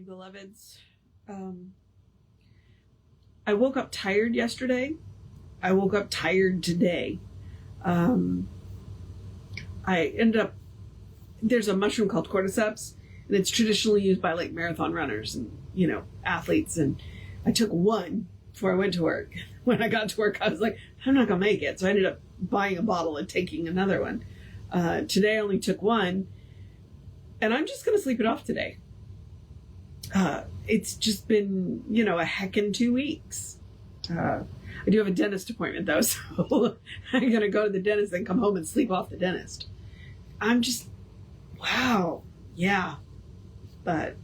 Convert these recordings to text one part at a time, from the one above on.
morning, beloveds. I woke up tired yesterday. I woke up tired today. I ended up, there's a mushroom called cordyceps, and it's traditionally used by like marathon runners and, athletes. And I took one before I went to work. When I got to work, I was like, I'm not going to make it. So I ended up buying a bottle and taking another one. Today I only took one, and I'm just going to sleep it off today. It's just been, a heckin' 2 weeks. I do have a dentist appointment though, so I'm going to go to the dentist and come home and sleep off the dentist. I'm just, wow. Yeah. But,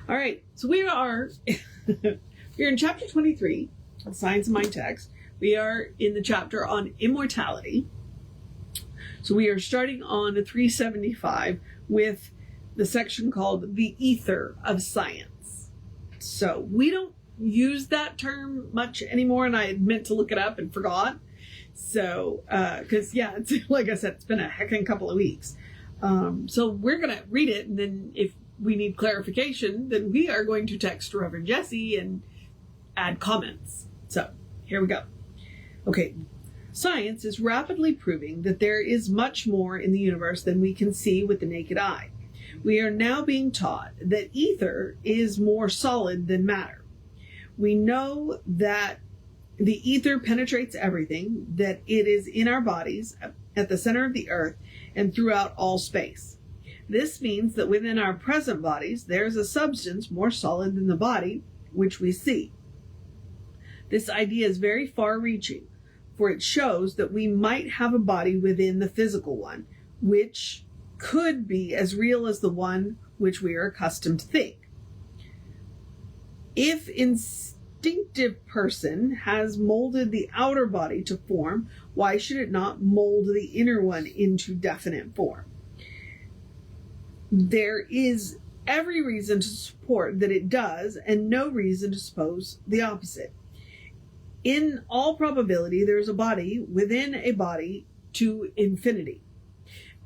all right. So we're in chapter 23 of Science of Mind Text. We are in the chapter on immortality. So we are starting on 375 with the section called the ether of science. So we don't use that term much anymore, and I meant to look it up and forgot. So, because it's like I said, it's been a heckin' couple of weeks. So we're going to read it, and then if we need clarification, then we are going to text Reverend Jesse and add comments. So here we go. Okay. Science is rapidly proving that there is much more in the universe than we can see with the naked eye. We are now being taught that ether is more solid than matter. We know that the ether penetrates everything, that it is in our bodies, at the center of the earth, and throughout all space. This means that within our present bodies, there is a substance more solid than the body, which we see. This idea is very far-reaching, for it shows that we might have a body within the physical one, which could be as real as the one which we are accustomed to think. If instinctive person has molded the outer body to form, why should it not mold the inner one into definite form? There is every reason to support that it does, and no reason to suppose the opposite. In all probability, there is a body within a body to infinity.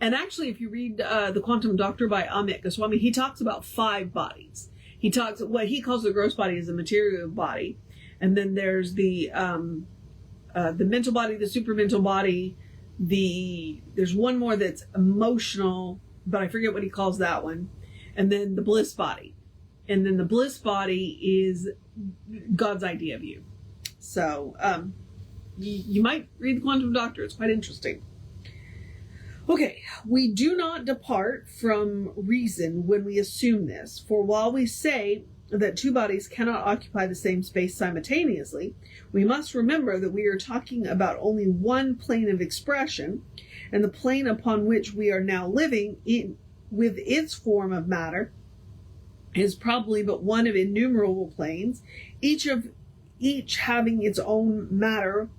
And actually, if you read The Quantum Doctor by Amit Goswami, he talks about 5 bodies. He talks, what he calls the gross body is the material body. And then there's the mental body, the supermental body. There's one more that's emotional, but I forget what he calls that one. And then the bliss body. And then the bliss body is God's idea of you. So, you might read The Quantum Doctor. It's quite interesting. Okay, we do not depart from reason when we assume this, for while we say that 2 bodies cannot occupy the same space simultaneously, we must remember that we are talking about only one plane of expression, and the plane upon which we are now living with its form of matter is probably but one of innumerable planes, each having its own matter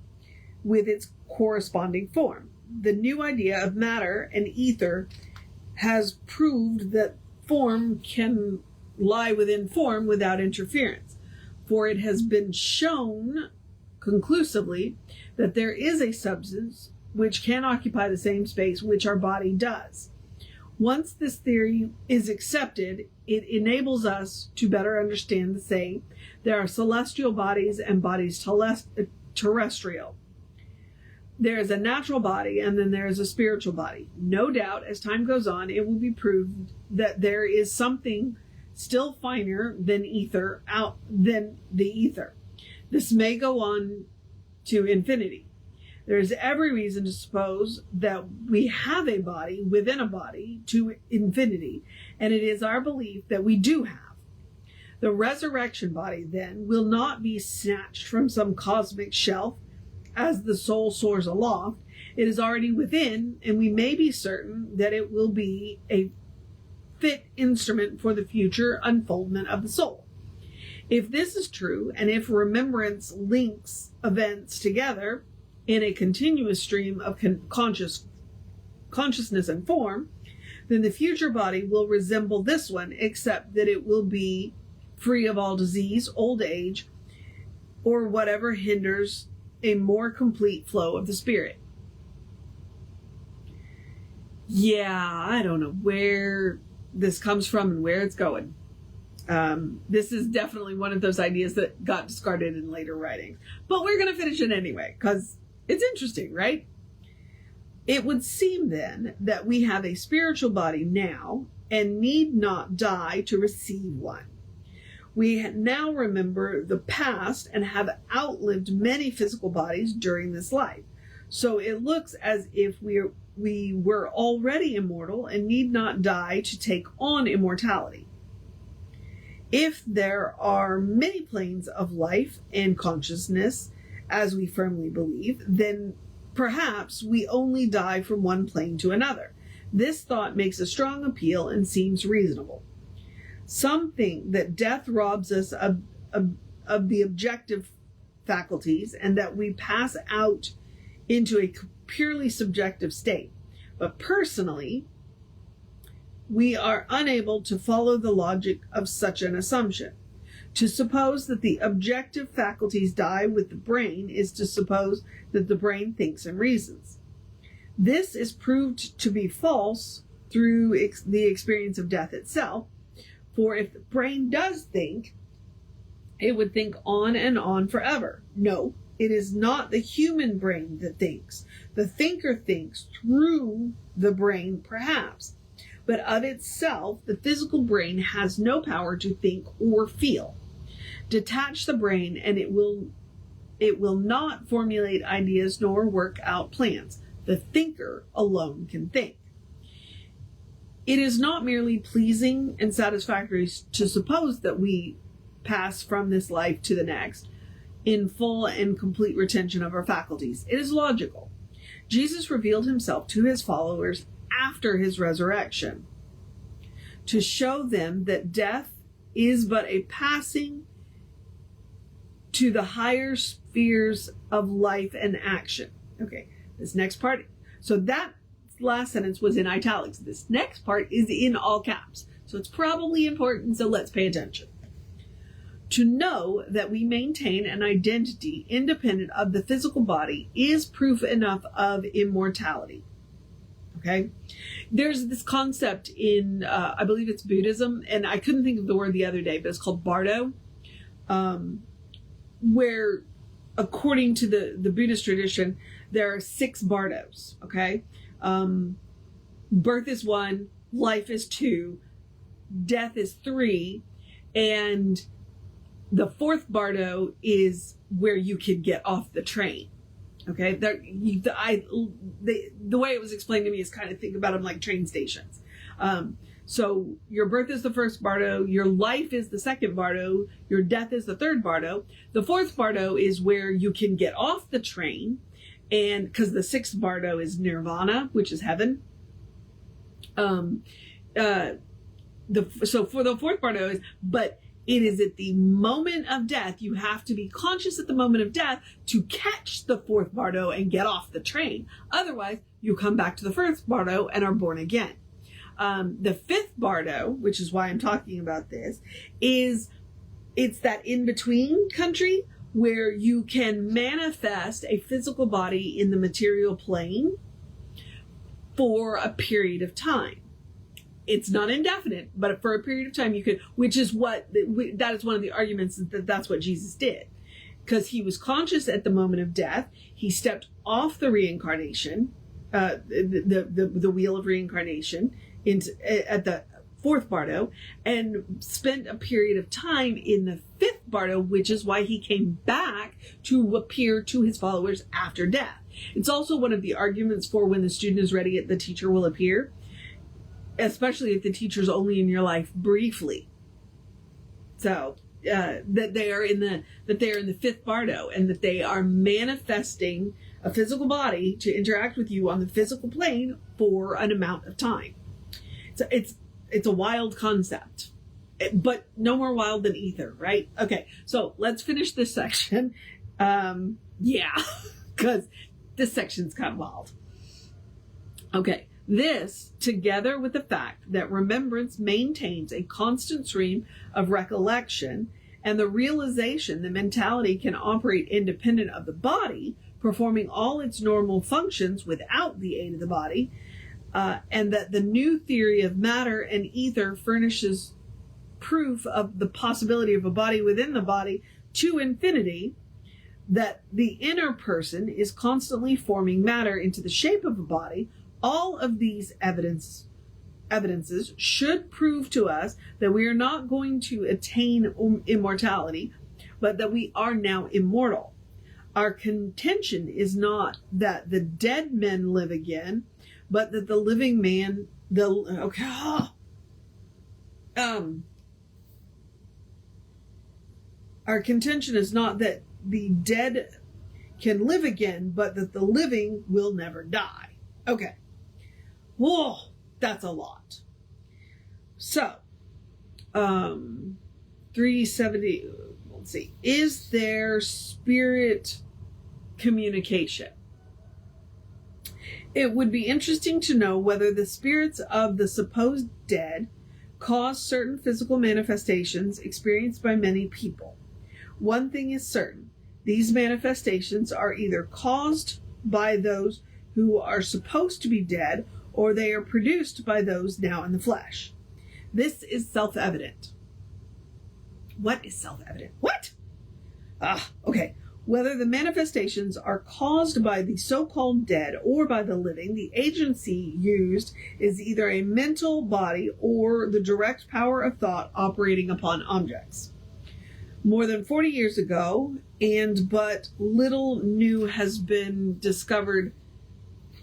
with its corresponding form. The new idea of matter and ether has proved that form can lie within form without interference, for it has been shown conclusively that there is a substance which can occupy the same space which our body does. Once this theory is accepted, it enables us to better understand the saying, there are celestial bodies and bodies terrestrial. There is a natural body, and then there is a spiritual body. No doubt, as time goes on, it will be proved that there is something still finer than the ether. This may go on to infinity. There is every reason to suppose that we have a body within a body to infinity, and it is our belief that we do have. The resurrection body, then, will not be snatched from some cosmic shelf as the soul soars aloft. It is already within, and we may be certain that it will be a fit instrument for the future unfoldment of the soul. If this is true, and if remembrance links events together in a continuous stream of consciousness and form, then the future body will resemble this one, except that it will be free of all disease, old age, or whatever hinders a more complete flow of the spirit. Yeah, I don't know where this comes from and where it's going. This is definitely one of those ideas that got discarded in later writings. But we're going to finish it anyway, because it's interesting, right? It would seem then that we have a spiritual body now and need not die to receive one. We now remember the past and have outlived many physical bodies during this life. So it looks as if we were already immortal and need not die to take on immortality. If there are many planes of life and consciousness, as we firmly believe, then perhaps we only die from one plane to another. This thought makes a strong appeal and seems reasonable. Some think that death robs us of the objective faculties and that we pass out into a purely subjective state. But personally, we are unable to follow the logic of such an assumption. To suppose that the objective faculties die with the brain is to suppose that the brain thinks and reasons. This is proved to be false through the experience of death itself, for if the brain does think, it would think on and on forever. No, it is not the human brain that thinks. The thinker thinks through the brain, perhaps, but of itself, the physical brain has no power to think or feel. Detach the brain and it will not formulate ideas nor work out plans. The thinker alone can think. It is not merely pleasing and satisfactory to suppose that we pass from this life to the next in full and complete retention of our faculties. It is logical. Jesus revealed himself to his followers after his resurrection to show them that death is but a passing to the higher spheres of life and action. Okay, this next part. So that last sentence was in italics. This next part is in all caps. So it's probably important, so let's pay attention. To know that we maintain an identity independent of the physical body is proof enough of immortality. Okay? There's this concept in, I believe it's Buddhism, and I couldn't think of the word the other day, but it's called bardo, where, according to the Buddhist tradition, there are 6 bardos, okay? Birth is 1, life is 2, death is 3, and the 4th bardo is where you can get off the train. Okay, the way it was explained to me is kind of think about them like train stations. So your birth is the 1st bardo, your life is the 2nd bardo, your death is the 3rd bardo. The 4th bardo is where you can get off the train, and because the 6th bardo is nirvana, which is heaven. So for the 4th bardo is, but it is at the moment of death. You have to be conscious at the moment of death to catch the 4th bardo and get off the train. Otherwise, you come back to the 1st bardo and are born again. The 5th bardo, which is why I'm talking about this, it's that in-between country where you can manifest a physical body in the material plane for a period of time. It's not indefinite, but for a period of time you could, which is that is one of the arguments that's what Jesus did. Because he was conscious at the moment of death. He stepped off the reincarnation, the wheel of reincarnation at the 4th bardo, and spent a period of time in the 5th bardo, which is why he came back to appear to his followers after death. It's also one of the arguments for when the student is ready, the teacher will appear. Especially if the teacher's only in your life briefly. So that they are in the 5th bardo, and that they are manifesting a physical body to interact with you on the physical plane for an amount of time. So it's a wild concept, but no more wild than ether, right? Okay, so let's finish this section. Because this section's kind of wild. Okay. This, together with the fact that remembrance maintains a constant stream of recollection and the realization that mentality can operate independent of the body, performing all its normal functions without the aid of the body, and that the new theory of matter and ether furnishes proof of the possibility of a body within the body to infinity, that the inner person is constantly forming matter into the shape of a body, all of these evidences should prove to us that we are not going to attain immortality, but that we are now immortal. Our contention is not that the dead men live again, but that the living man, our contention is not that the dead can live again, but that the living will never die. Okay. Whoa, that's a lot. So, 370, let's see. Is there spirit communication? It would be interesting to know whether the spirits of the supposed dead cause certain physical manifestations experienced by many people. One thing is certain. These manifestations are either caused by those who are supposed to be dead, or they are produced by those now in the flesh. This is self-evident. What is self-evident? What? Okay. Whether the manifestations are caused by the so-called dead or by the living, the agency used is either a mental body or the direct power of thought operating upon objects. More than 40 years ago, and but little new has been discovered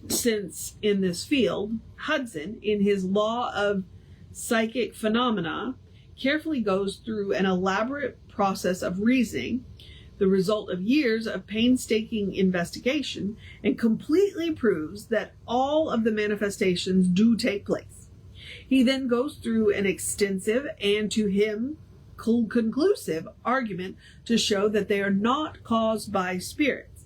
since in this field, Hudson, in his Law of Psychic Phenomena, carefully goes through an elaborate process of reasoning, the result of years of painstaking investigation, and completely proves that all of the manifestations do take place. He then goes through an extensive and, to him, conclusive argument to show that they are not caused by spirits,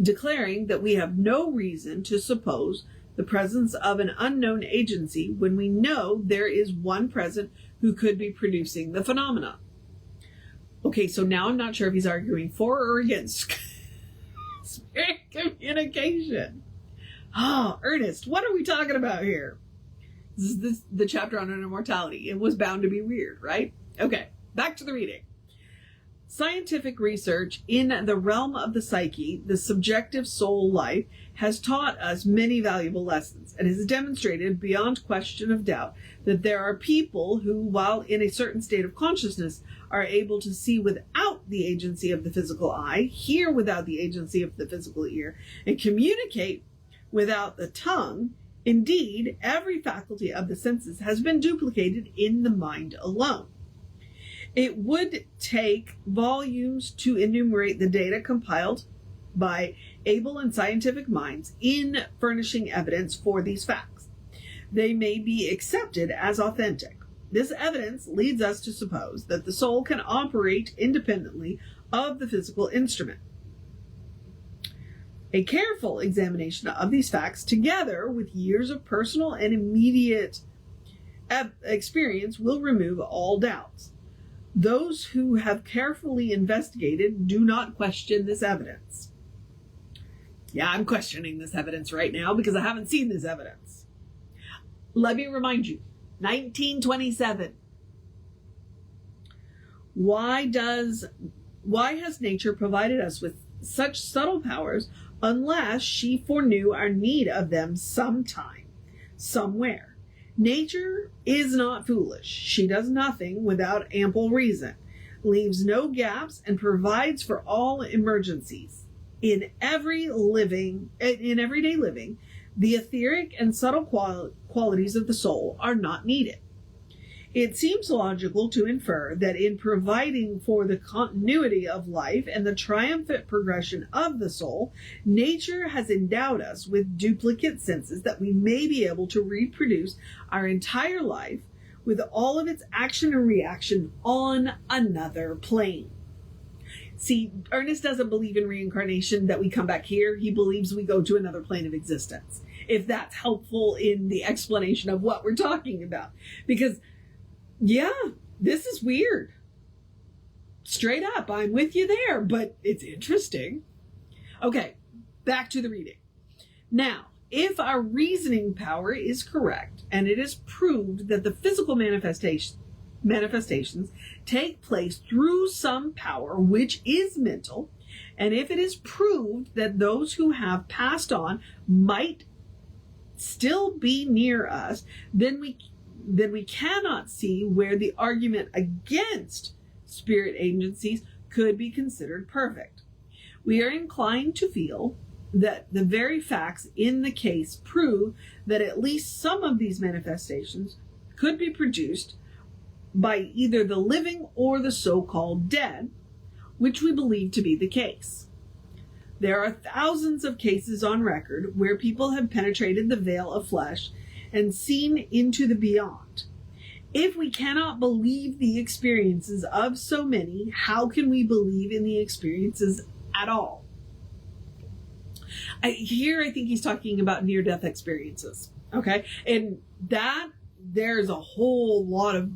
declaring that we have no reason to suppose the presence of an unknown agency when we know there is one present who could be producing the phenomena. Okay, so now I'm not sure if he's arguing for or against spirit communication. Ernest, what are we talking about here? This is the chapter on immortality. It was bound to be weird, right? Okay, back to the reading. Scientific research in the realm of the psyche, the subjective soul life, has taught us many valuable lessons and has demonstrated beyond question of doubt that there are people who, while in a certain state of consciousness, are able to see without the agency of the physical eye, hear without the agency of the physical ear, and communicate without the tongue. Indeed, every faculty of the senses has been duplicated in the mind alone. It would take volumes to enumerate the data compiled by able and scientific minds in furnishing evidence for these facts. They may be accepted as authentic. This evidence leads us to suppose that the soul can operate independently of the physical instrument. A careful examination of these facts, together with years of personal and immediate experience, will remove all doubts. Those who have carefully investigated do not question this evidence. Yeah, I'm questioning this evidence right now because I haven't seen this evidence. Let me remind you, 1927. Why has nature provided us with such subtle powers unless she foreknew our need of them sometime, somewhere? Nature is not foolish. She does nothing without ample reason, leaves no gaps, and provides for all emergencies. In everyday living, the etheric and subtle qualities of the soul are not needed. It seems logical to infer that in providing for the continuity of life and the triumphant progression of the soul, nature has endowed us with duplicate senses that we may be able to reproduce our entire life with all of its action and reaction on another plane. See, Ernest doesn't believe in reincarnation, that we come back here. He believes we go to another plane of existence, if that's helpful in the explanation of what we're talking about. Because yeah, this is weird. Straight up, I'm with you there, but it's interesting. Okay, back to the reading. Now, if our reasoning power is correct, and it is proved that the physical manifestations manifestations take place through some power which is mental, and if it is proved that those who have passed on might still be near us, then we cannot see where the argument against spirit agencies could be considered perfect. We are inclined to feel that the very facts in the case prove that at least some of these manifestations could be produced by either the living or the so-called dead, which we believe to be the case. There are thousands of cases on record where people have penetrated the veil of flesh and seen into the beyond. If we cannot believe the experiences of so many, how can we believe in the experiences at all? I think he's talking about near-death experiences, okay? And that, there's a whole lot of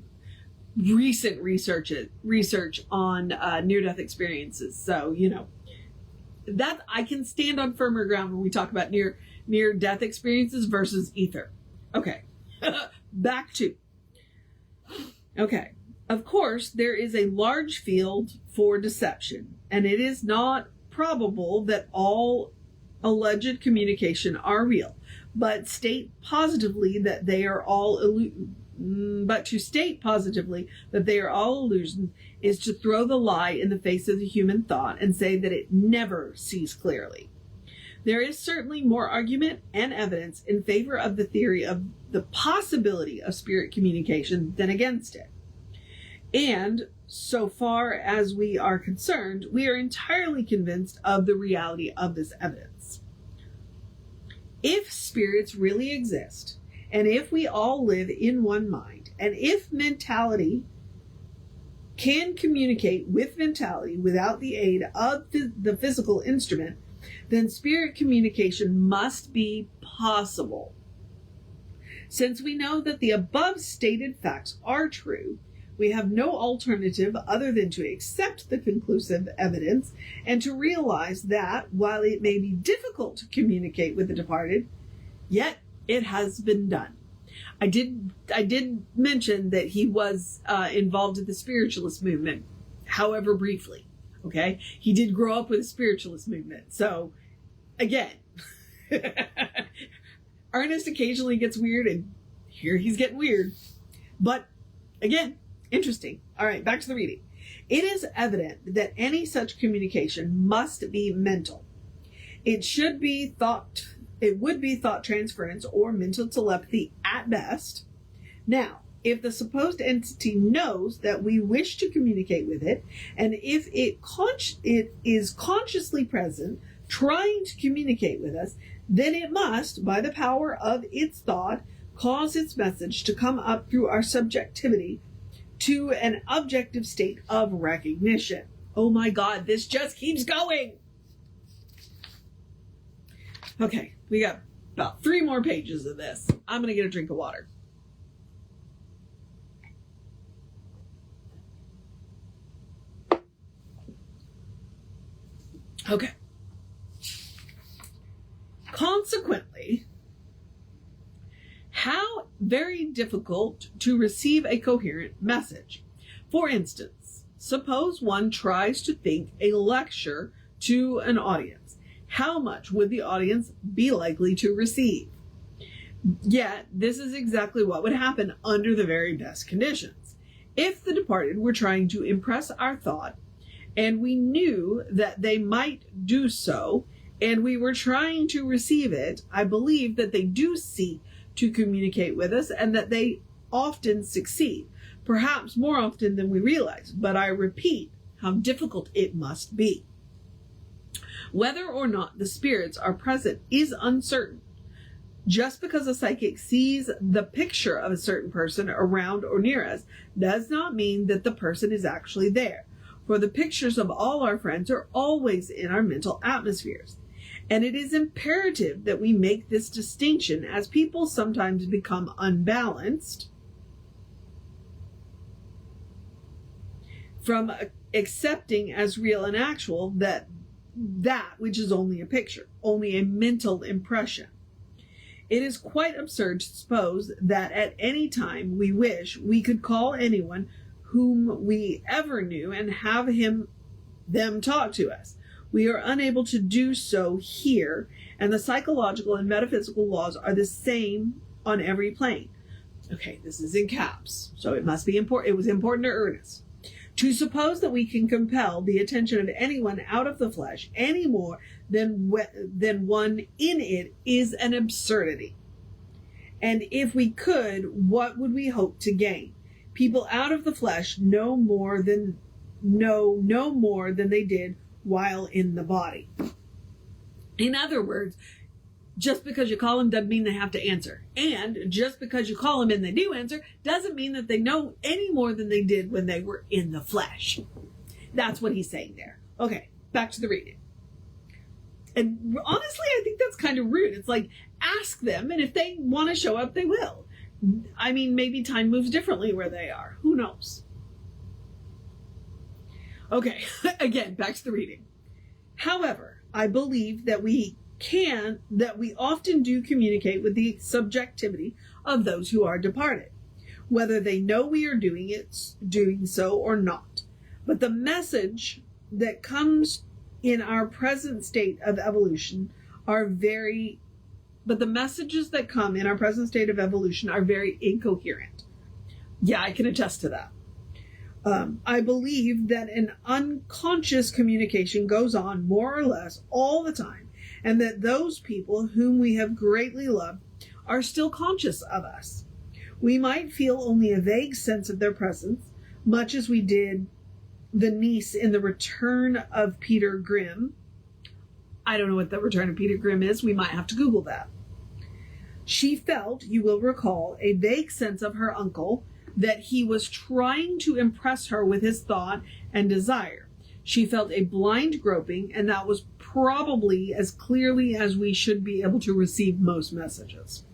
recent research on near-death experiences. So, that I can stand on firmer ground when we talk about near-death experiences versus ether. Okay, back to. Okay, of course, there is a large field for deception, and it is not probable that all alleged communication are real, but to state positively that they are all illusion is to throw the lie in the face of the human thought and say that it never sees clearly. There is certainly more argument and evidence in favor of the theory of the possibility of spirit communication than against it. And so far as we are concerned, we are entirely convinced of the reality of this evidence. If spirits really exist, and if we all live in one mind, and if mentality can communicate with mentality without the aid of the physical instrument, then spirit communication must be possible. Since we know that the above stated facts are true, we have no alternative other than to accept the conclusive evidence and to realize that while it may be difficult to communicate with the departed, yet it has been done. I did mention that he was involved in the spiritualist movement, however briefly. Okay, he did grow up with the spiritualist movement. So, again, Ernest occasionally gets weird, and here he's getting weird. But again, interesting. All right, back to the reading. It is evident that any such communication must be mental. It would be thought transference or mental telepathy at best. Now, if the supposed entity knows that we wish to communicate with it, and if it is consciously present, trying to communicate with us, then it must, by the power of its thought, cause its message to come up through our subjectivity to an objective state of recognition. Oh my God, this just keeps going. Okay, we got about 3 more pages of this. I'm going to get a drink of water. Okay. Consequently, how very difficult to receive a coherent message. For instance, suppose one tries to think a lecture to an audience. How much would the audience be likely to receive? Yet, this is exactly what would happen under the very best conditions. If the departed were trying to impress our thought, and we knew that they might do so, and we were trying to receive it, I believe that they do seek to communicate with us and that they often succeed, perhaps more often than we realize, but I repeat how difficult it must be. Whether or not the spirits are present is uncertain. Just because a psychic sees the picture of a certain person around or near us does not mean that the person is actually there, for the pictures of all our friends are always in our mental atmospheres. And it is imperative that we make this distinction, as people sometimes become unbalanced from accepting as real and actual that which is only a picture, only a mental impression. It is quite absurd to suppose that at any time we wish we could call anyone whom we ever knew and have them talk to us. We are unable to do so here, and the psychological and metaphysical laws are the same on every plane. Okay, this is in caps, so it must be important. It was important to Ernest. To suppose that we can compel the attention of anyone out of the flesh any more than one in it is an absurdity. And if we could, what would we hope to gain? People out of the flesh know no more than they did while in the body. In other words, just because you call them doesn't mean they have to answer. And just because you call them and they do answer doesn't mean that they know any more than they did when they were in the flesh. That's what he's saying there. Okay, back to the reading. And honestly, I think that's kind of rude. It's like, ask them, and if they want to show up, they will. I mean, maybe time moves differently where they are. Who knows? Okay, again, back to the reading. However, I believe that we often do communicate with the subjectivity of those who are departed, whether they know we are doing so or not. But the message that comes in our present state of evolution are very incoherent. Yeah, I can attest to that. I believe that an unconscious communication goes on more or less all the time, and that those people whom we have greatly loved are still conscious of us. We might feel only a vague sense of their presence, much as we did the niece in The Return of Peter Grimm. I don't know what The Return of Peter Grimm is. We might have to Google that. She felt, you will recall, a vague sense of her uncle, that he was trying to impress her with his thought and desire. She felt a blind groping, and that was probably as clearly as we should be able to receive most messages.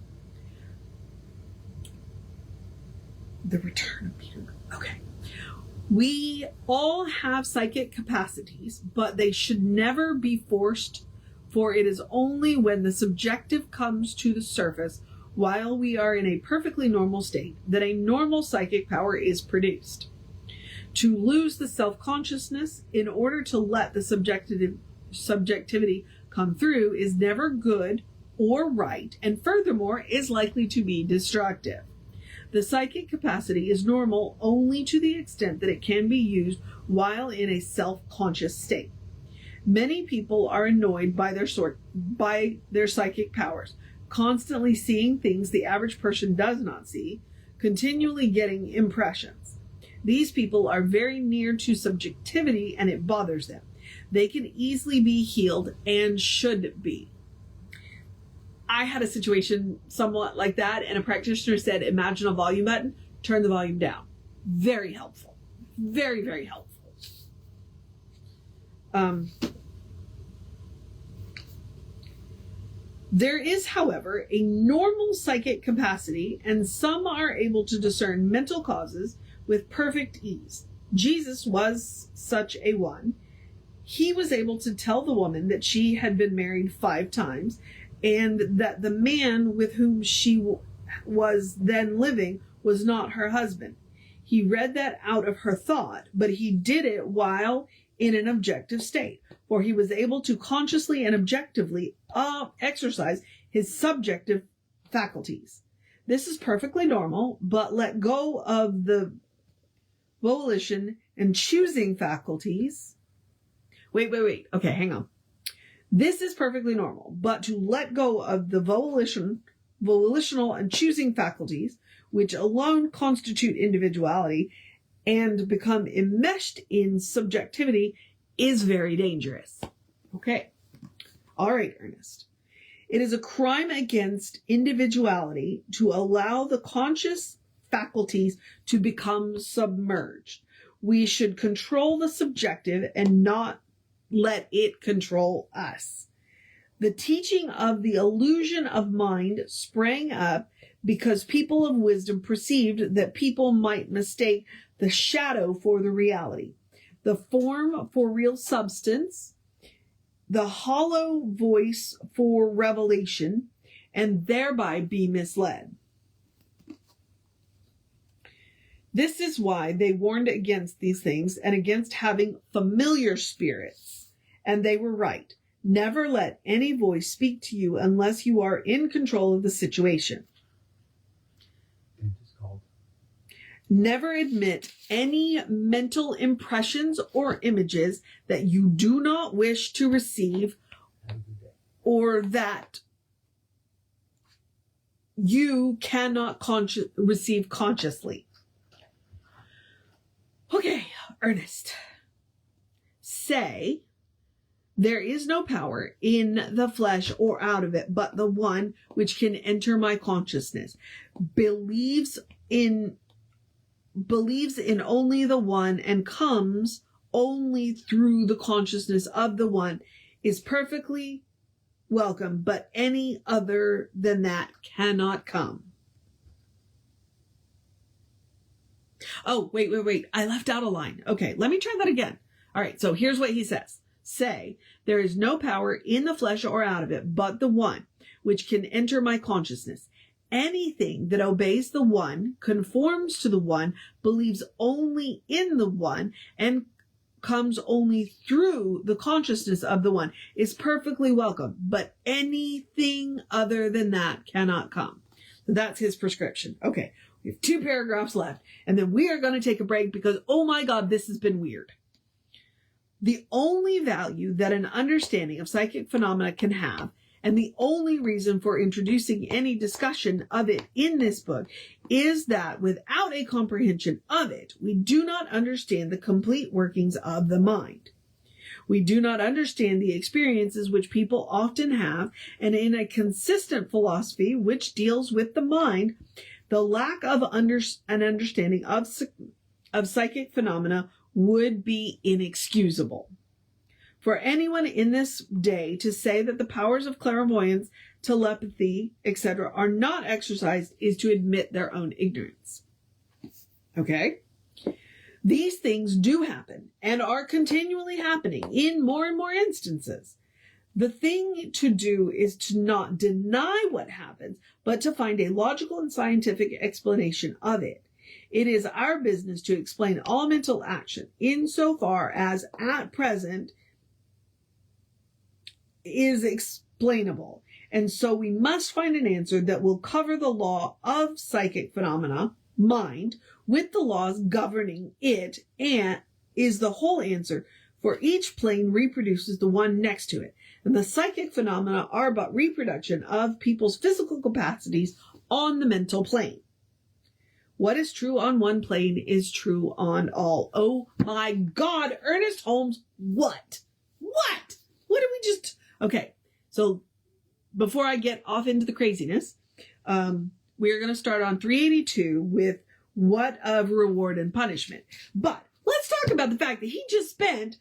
The Return of Peter Grimm. Okay. We all have psychic capacities, but they should never be forced, for it is only when the subjective comes to the surface while we are in a perfectly normal state that a normal psychic power is produced. To lose the self-consciousness in order to let the subjectivity come through is never good or right, and furthermore is likely to be destructive. The psychic capacity is normal only to the extent that it can be used while in a self-conscious state. Many people are annoyed by their psychic powers, constantly seeing things the average person does not see, continually getting impressions. These people are very near to subjectivity, and it bothers them. They can easily be healed and should be. I had a situation somewhat like that, and a practitioner said, imagine a volume button, turn the volume down. Very helpful. Very, very helpful. There is, however, a normal psychic capacity, and some are able to discern mental causes with perfect ease. Jesus was such a one. He was able to tell the woman that she had been married 5 times, and that the man with whom she was then living was not her husband. He read that out of her thought, but he did it while in an objective state, for he was able to consciously and objectively exercise his subjective faculties. This is perfectly normal, but let go of the volition and choosing faculties. Wait. Okay, hang on. This is perfectly normal, but to let go of the volitional and choosing faculties, which alone constitute individuality, and become enmeshed in subjectivity is very dangerous. Okay. All right, Ernest. It is a crime against individuality to allow the conscious faculties to become submerged. We should control the subjective and not let it control us. The teaching of the illusion of mind sprang up because people of wisdom perceived that people might mistake the shadow for the reality, the form for real substance, the hollow voice for revelation, and thereby be misled. This is why they warned against these things and against having familiar spirits. And they were right. Never let any voice speak to you unless you are in control of the situation. Never admit any mental impressions or images that you do not wish to receive or that you cannot receive consciously. Okay, Ernest. Say, there is no power in the flesh or out of it, but the one which can enter my consciousness. Believes in only the one and comes only through the consciousness of the one is perfectly welcome, but any other than that cannot come. Oh, wait. I left out a line. Okay, let me try that again. All right, so here's what he says. Say, there is no power in the flesh or out of it, but the one which can enter my consciousness. Anything that obeys the one, conforms to the one, believes only in the one, and comes only through the consciousness of the one is perfectly welcome, but anything other than that cannot come. So that's his prescription. Okay, we have 2 paragraphs left, and then we are going to take a break because, oh my God, this has been weird. The only value that an understanding of psychic phenomena can have, and the only reason for introducing any discussion of it in this book, is that without a comprehension of it, we do not understand the complete workings of the mind. We do not understand the experiences which people often have, and in a consistent philosophy which deals with the mind, the lack of an understanding of psychic phenomena would be inexcusable. For anyone in this day to say that the powers of clairvoyance, telepathy, etc. are not exercised is to admit their own ignorance. Okay? These things do happen and are continually happening in more and more instances. The thing to do is to not deny what happens, but to find a logical and scientific explanation of it. It is our business to explain all mental action insofar as at present is explainable. And so we must find an answer that will cover the law of psychic phenomena, mind, with the laws governing it, and is the whole answer, for each plane reproduces the one next to it. And the psychic phenomena are but reproduction of people's physical capacities on the mental plane. What is true on one plane is true on all. Oh my God, Ernest Holmes, what? What did we just... Okay, so before I get off into the craziness, we are going to start on 382 with what of reward and punishment. But let's talk about the fact that he just spent,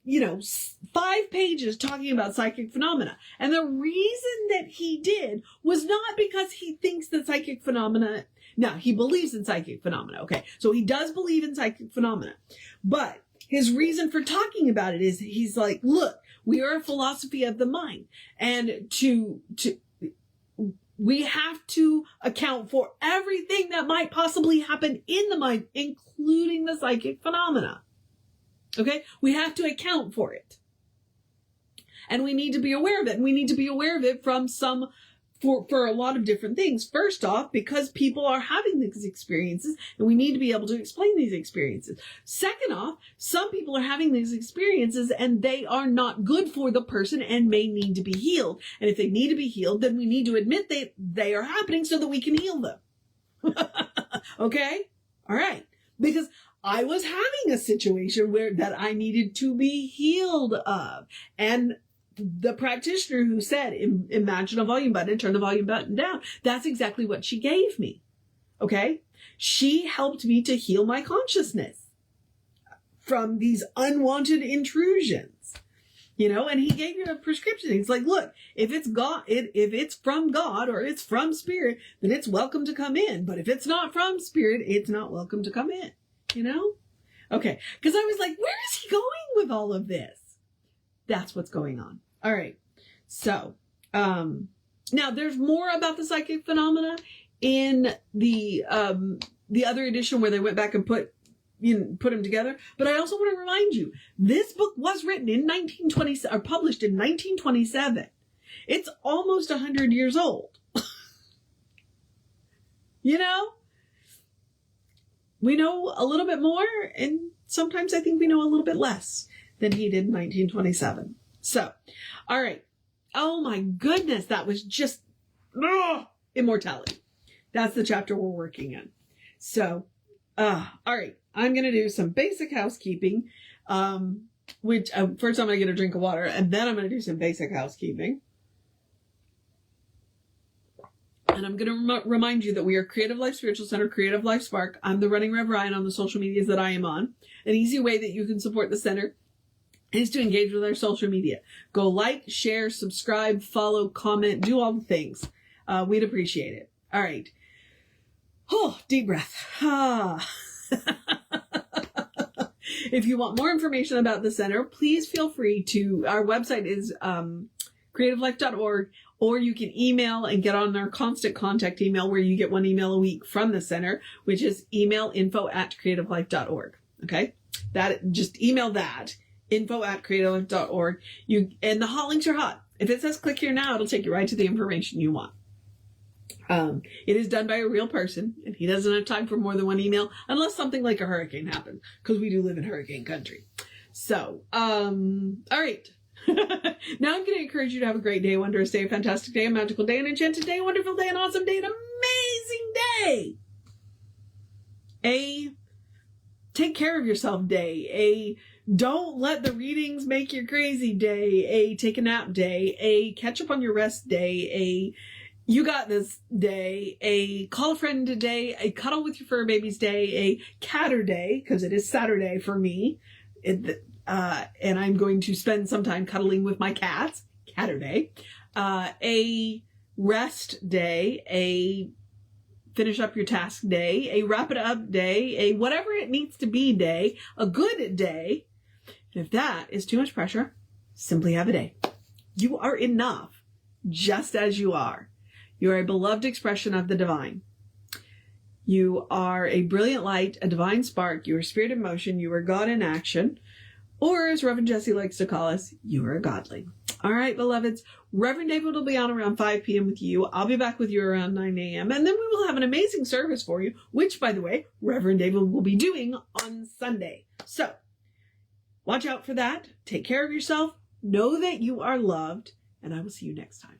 5 pages talking about psychic phenomena. And the reason that he did was not because he thinks that psychic phenomena... Now, he believes in psychic phenomena, okay? So he does believe in psychic phenomena. But his reason for talking about it is he's like, look, we are a philosophy of the mind. And we have to account for everything that might possibly happen in the mind, including the psychic phenomena. Okay? We have to account for it. And we need to be aware of it. And we need to be aware of it from for a lot of different things. First off, because people are having these experiences and we need to be able to explain these experiences. Second off, some people are having these experiences and they are not good for the person and may need to be healed. And if they need to be healed, then we need to admit they are happening so that we can heal them. Okay? All right. Because I was having a situation that I needed to be healed of. And the practitioner who said, imagine a volume button and turn the volume button down, that's exactly what she gave me. Okay? She helped me to heal my consciousness from these unwanted intrusions. And he gave me a prescription. He's like, look, if it's God, if it's from God or it's from spirit, then it's welcome to come in. But if it's not from spirit, it's not welcome to come in. Okay. Because I was like, where is he going with all of this? That's what's going on. All right. So, Now, there's more about the psychic phenomena in the other edition where they went back and put them together. But I also want to remind you, this book was written in 1920 or published in 1927. It's almost 100 years old. You know, we know a little bit more, and sometimes I think we know a little bit less than he did in 1927. So, all right. Oh my goodness, that was just Immortality. That's the chapter we're working in. So, all right. I'm going to do some basic housekeeping, which first I'm going to get a drink of water, and then I'm going to do some basic housekeeping. And I'm going to remind you that we are Creative Life Spiritual Center, Creative Life Spark. I'm the running Rev Ryan on the social medias that I am on. An easy way that you can support the center is to engage with our social media. Go like, share, subscribe, follow, comment, do all the things. We'd appreciate it. All right. Oh, deep breath. If you want more information about the center, please feel free to, our website is creativelife.org, or you can email and get on our constant contact email where you get one email a week from the center, which is email@creativelife.org. Okay? Just email that, info@creativelife.org. And the hot links are hot. If it says click here now, it'll take you right to the information you want. It is done by a real person, and he doesn't have time for more than one email unless something like a hurricane happens, because we do live in hurricane country. So, all right. Now I'm going to encourage you to have a great day, a wondrous day, a fantastic day, a magical day, an enchanted day, a wonderful day, an awesome day, an amazing day. A take care of yourself day. A don't let the readings make you crazy day. A take a nap day. A catch up on your rest day. A you got this day. A call a friend today. A cuddle with your fur babies day. A catter day, because it is Saturday for me. And I'm going to spend some time cuddling with my cats. Catter day. A rest day. A finish up your task day. A wrap it up day. A whatever it needs to be day. A good day. And if that is too much pressure, simply have a day. You are enough just as you are. You are a beloved expression of the divine. You are a brilliant light, a divine spark. You are spirit in motion. You are God in action. Or, as Reverend Jesse likes to call us, you are a godling. All right, beloveds. Reverend David will be on around 5 p.m. with you. I'll be back with you around 9 a.m. And then we will have an amazing service for you, which, by the way, Reverend David will be doing on Sunday. So, watch out for that. Take care of yourself. Know that you are loved. And I will see you next time.